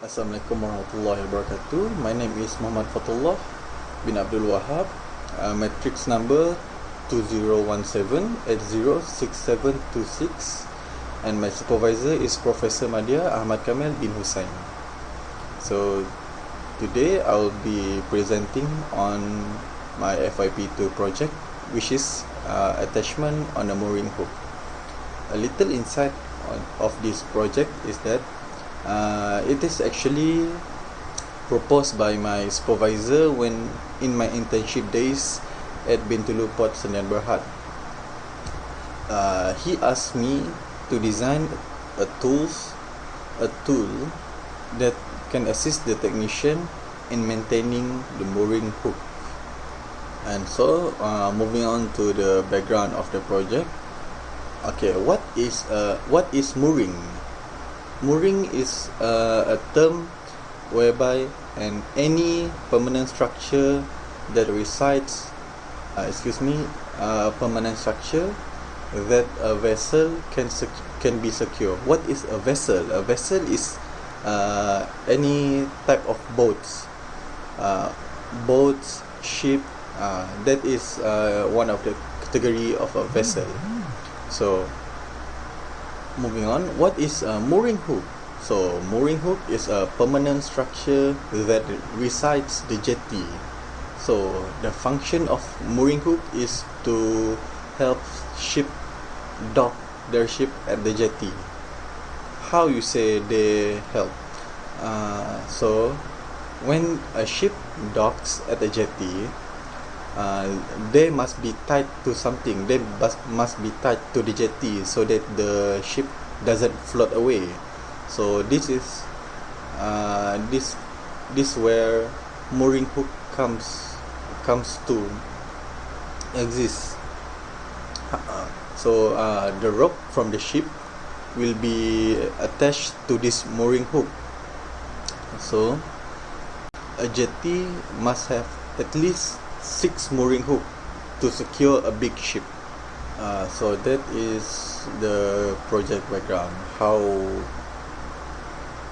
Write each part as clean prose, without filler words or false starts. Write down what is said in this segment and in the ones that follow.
Assalamualaikum warahmatullahi wabarakatuh. My name is Muhammad Fathullah bin Abdul Wahab. Matrix number 2017806726, and my supervisor is Professor MADYA AHMAD KAMIL bin HUSSAIN. So today I'll be presenting on my FYP2 project, which is attachment on a mooring hook. A little insight of this project is that it is actually proposed by my supervisor when in my internship days at Bintulu Port Sdn Bhd. He asked me to design a tool that can assist the technician in maintaining the mooring hook. And so moving on to the background of the project. Okay, what is mooring? Mooring is a term whereby any permanent structure that resides, permanent structure that a vessel can be secure. What is a vessel? A vessel is any type of boats, ship. That is one of the category of a vessel. So moving on, what is a mooring hook? So mooring hook is a permanent structure that resides the jetty. So the function of mooring hook is to help ship dock their ship at the jetty. How you say they help? So when a ship docks at the jetty, they must be tied to something. They must be tied to the jetty so that the ship doesn't float away. So this is this where mooring hook comes to exist. So the rope from the ship will be attached to this mooring hook. So a jetty must have at least 6 mooring hook to secure a big ship. So that is the project background, how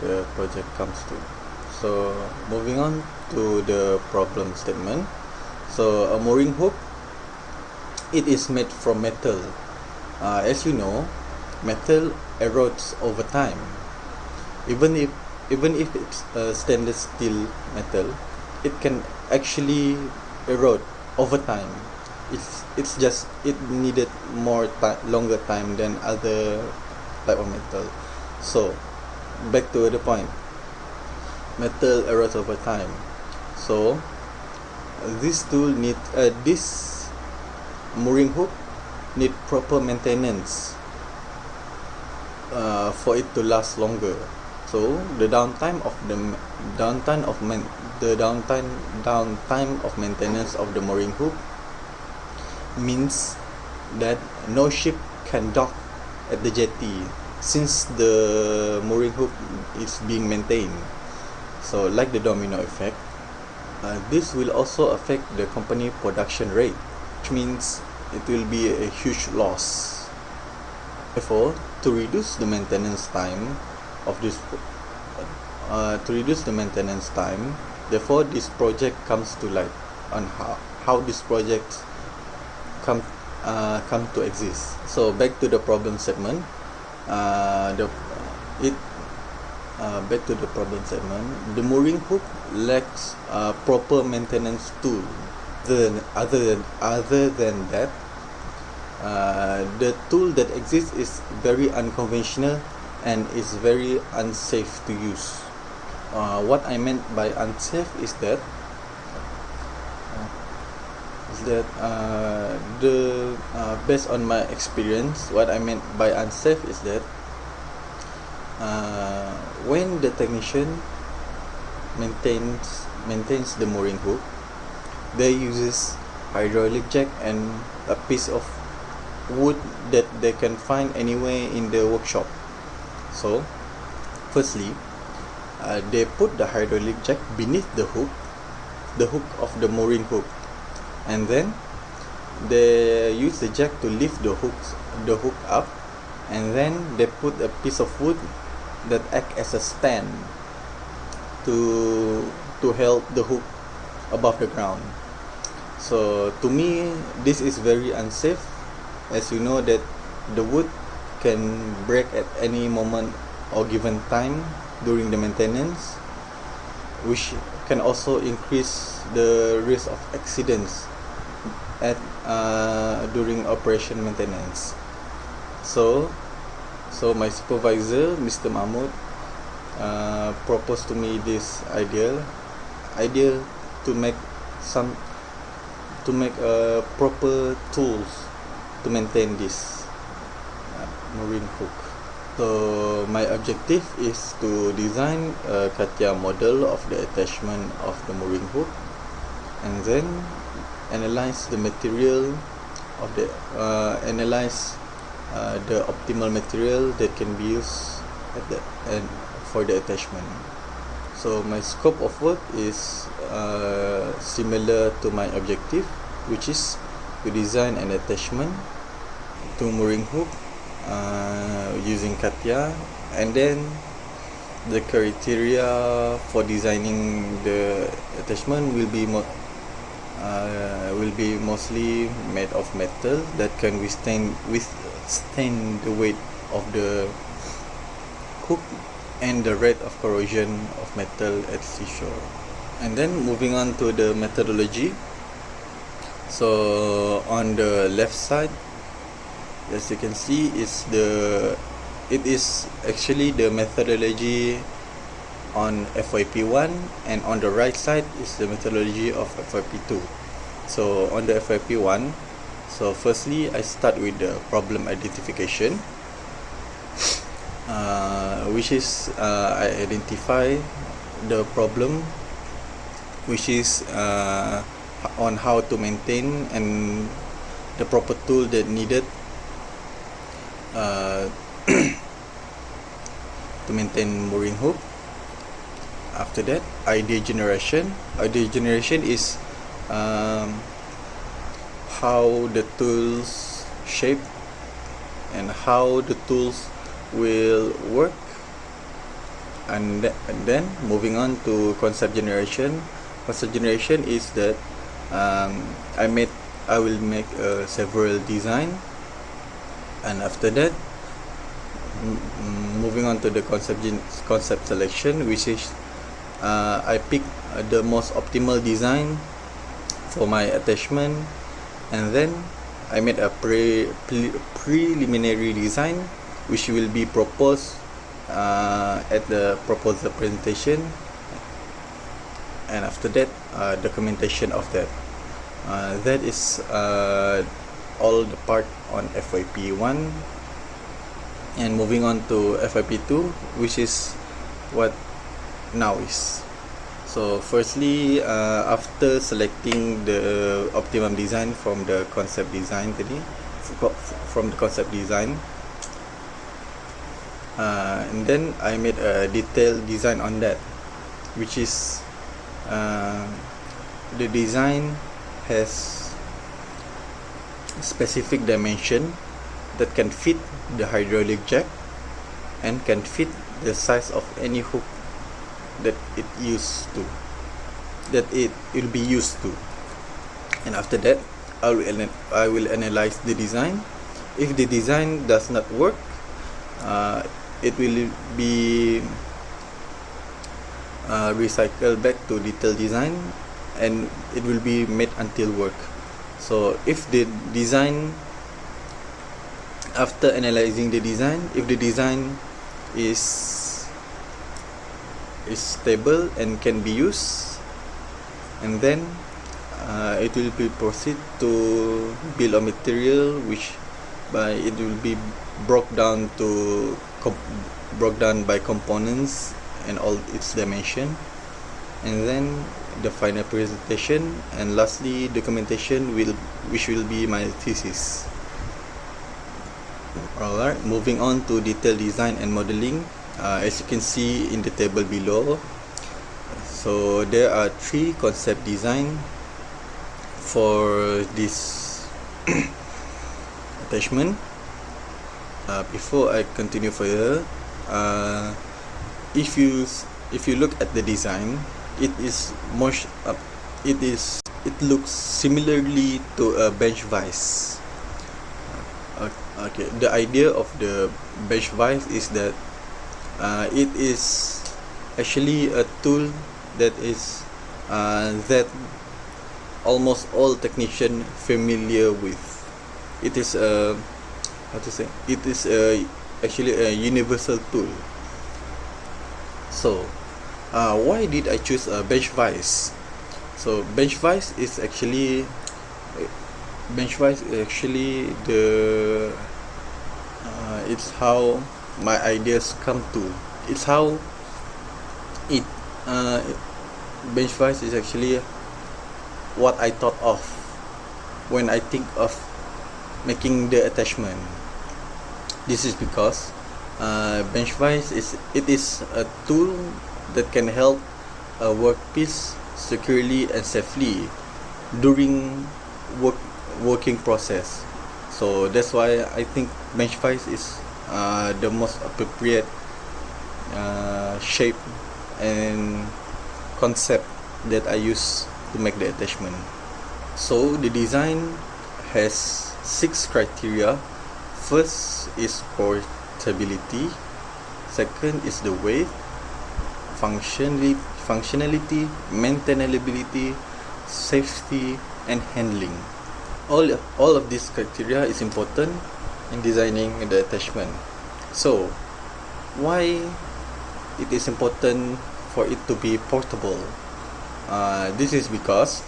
the project comes to. So moving on to the problem statement. So a mooring hook, it is made from metal. As you know, metal erodes over time. Even if it's stainless steel metal, it can actually erode over time. It's just it needed longer time than other type of metal. So back to the point, metal erodes over time. So this mooring hook need proper maintenance for it to last longer. So the downtime of maintenance of the mooring hook means that no ship can dock at the jetty since the mooring hook is being maintained. So like the domino effect, this will also affect the company production rate, which means it will be a huge loss. Therefore, to reduce the maintenance time of this therefore this project comes to light on how this project come to exist. So back to the problem statement. Back to the problem statement. The mooring hook lacks proper maintenance tool. Other than that, the tool that exists is very unconventional and is very unsafe to use. What I meant by unsafe is that based on my experience, what I meant by unsafe is that when the technician maintains the mooring hook, they uses hydraulic jack and a piece of wood that they can find anywhere in the workshop. So firstly, they put the hydraulic jack beneath the hook of the mooring hook, and then they use the jack to lift the hook up, and then they put a piece of wood that act as a stand to hold the hook above the ground. So to me, this is very unsafe, as you know that the wood can break at any moment or given time during the maintenance, which can also increase the risk of accidents at during operation maintenance. So my supervisor, Mr. Mahmud, proposed to me this idea to make proper tools to maintain this mooring hook. So my objective is to design a CATIA model of the attachment of the mooring hook, and then analyze the material of the optimal material that can be used at the end for the attachment. So my scope of work is similar to my objective, which is to design an attachment to mooring hook using CATIA, and then the criteria for designing the attachment will be mostly made of metal that can withstand the weight of the hook and the rate of corrosion of metal at seashore. And then moving on to the methodology. So on the left side, as you can see, it is actually the methodology on FYP1, and on the right side is the methodology of FYP2. So on the FYP1, so firstly I start with the problem identification, which is I identify the problem, which is on how to maintain and the proper tool that needed to maintain mooring hook. After that, idea generation. Idea generation is how the tools shape and how the tools will work. And then moving on to concept generation. Concept generation is that I will make several design, and after that moving on to the concept selection, which is I pick the most optimal design for my attachment, and then I made a preliminary design which will be proposed at the proposal presentation, and after that documentation of that. That is all the part on FYP1. And moving on to FYP2, which is what now is. So firstly, after selecting the optimum design from the concept design and then I made a detailed design on that, which is the design has specific dimension that can fit the hydraulic jack and can fit the size of any hook that it will be used to. And after that, I will analyze the design. If the design does not work, it will be recycled back to detailed design, and it will be made until work. So if the design, after analyzing the design, if the design is stable and can be used, and then it will be proceed to bill of material, which it will be broke down by components and all its dimension, and then the final presentation, and lastly documentation which will be my thesis. Alright, moving on to detailed design and modeling. As you can see in the table below, so there are 3 concept design for this attachment. Before I continue further, if you if you look at the design, it is much it looks similarly to a bench vise. Okay, the idea of the bench vise is that it is actually a tool that is that almost all technician familiar with. It is a actually a universal tool. So why did I choose a bench vise? So bench vise is actually the it's how my ideas come to. It's how it bench vise is actually what I thought of when I think of making the attachment. This is because bench vise is a tool that can help a workpiece securely and safely during working process. So that's why I think bench vise is the most appropriate shape and concept that I use to make the attachment. So the design has 6 criteria. First is portability, second is the weight, functionality, maintainability, safety, and handling. All of these criteria is important in designing the attachment. So why it is important for it to be portable? This is because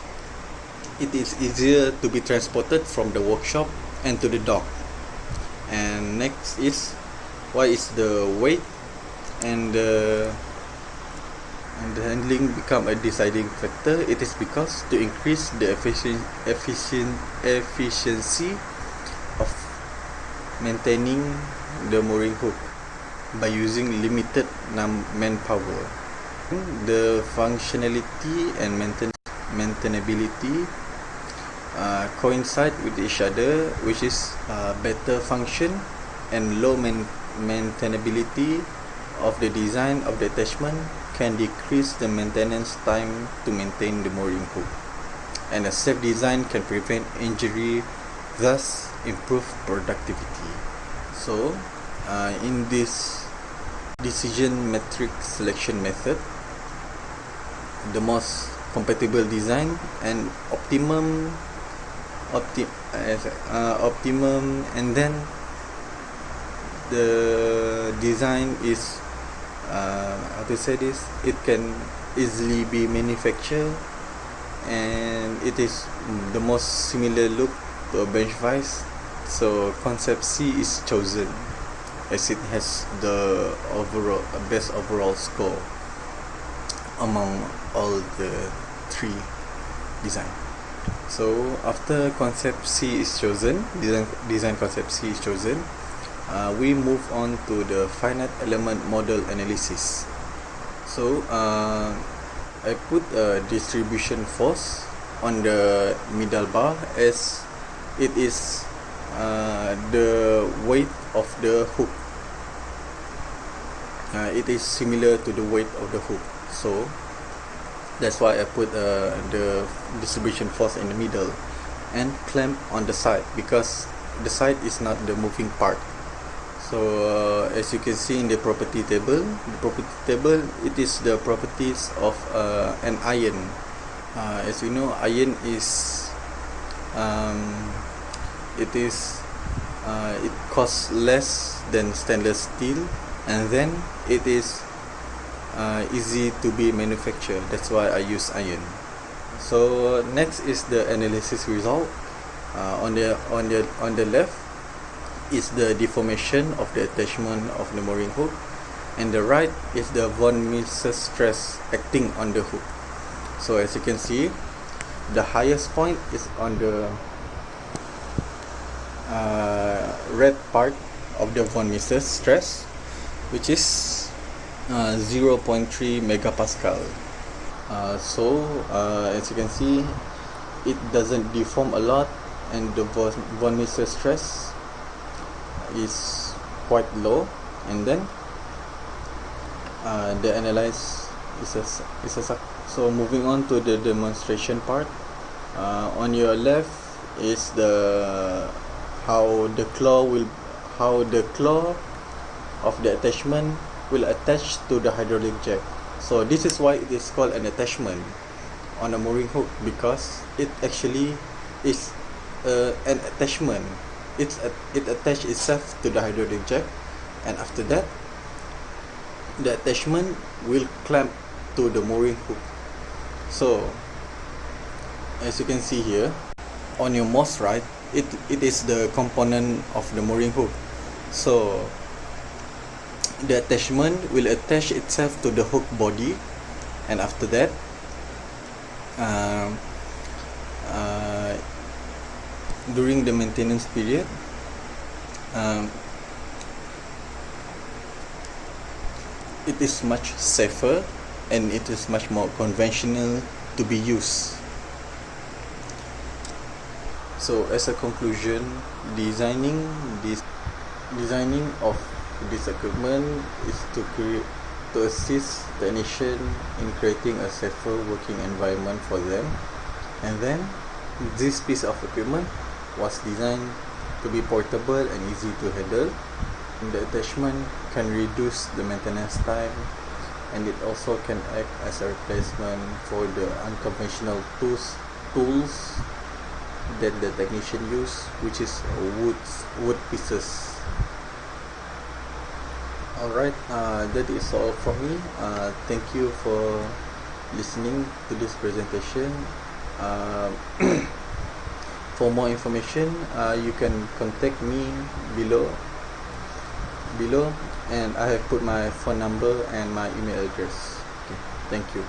it is easier to be transported from the workshop and to the dock. And next is why is the weight and the handling become a deciding factor. It is because to increase the efficiency of maintaining the mooring hook by using limited manpower. The functionality and maintainability coincide with each other, which is better function and low maintainability of the design of the attachment can decrease the maintenance time to maintain the mooring hook, and a safe design can prevent injury, thus improve productivity. So in this decision matrix selection method, the most compatible design and optimum and then the design is how to say this, it can easily be manufactured and it is the most similar look to a bench vise. So concept C is chosen as it has the best overall score among all the 3 design. So after concept C is chosen, design concept C is chosen, we move on to the finite element model analysis. So I put a distribution force on the middle bar as it is the weight of the hook. It is similar to the weight of the hook, so that's why I put the distribution force in the middle and clamp on the side, because the side is not the moving part. So as you can see in the property table, it is the properties of an iron. As you know, iron is it costs less than stainless steel, and then it is easy to be manufactured. That's why I use iron. So next is the analysis result. On the left is the deformation of the attachment of the mooring hook, and the right is the von Mises stress acting on the hook. So as you can see, the highest point is on the red part of the von Mises stress, which is 0.3 megapascal. So as you can see, it doesn't deform a lot, and the von Mises stress is quite low. And then the analyzed So moving on to the demonstration part. On your left is how the claw of the attachment will attach to the hydraulic jack. So this is why it is called an attachment on a mooring hook, because it actually is an attachment. It attaches itself to the hydraulic jack, and after that the attachment will clamp to the mooring hook. So as you can see here on your most right, it is the component of the mooring hook. So the attachment will attach itself to the hook body, and after that during the maintenance period, it is much safer and it is much more conventional to be used. So as a conclusion, designing of this equipment is to assist technician in creating a safer working environment for them. And then this piece of equipment was designed to be portable and easy to handle. The attachment can reduce the maintenance time, and it also can act as a replacement for the unconventional tools that the technician use, which is wood pieces. Alright, that is all from me. Thank you for listening to this presentation. For more information, you can contact me below, and I have put my phone number and my email address. Okay, thank you.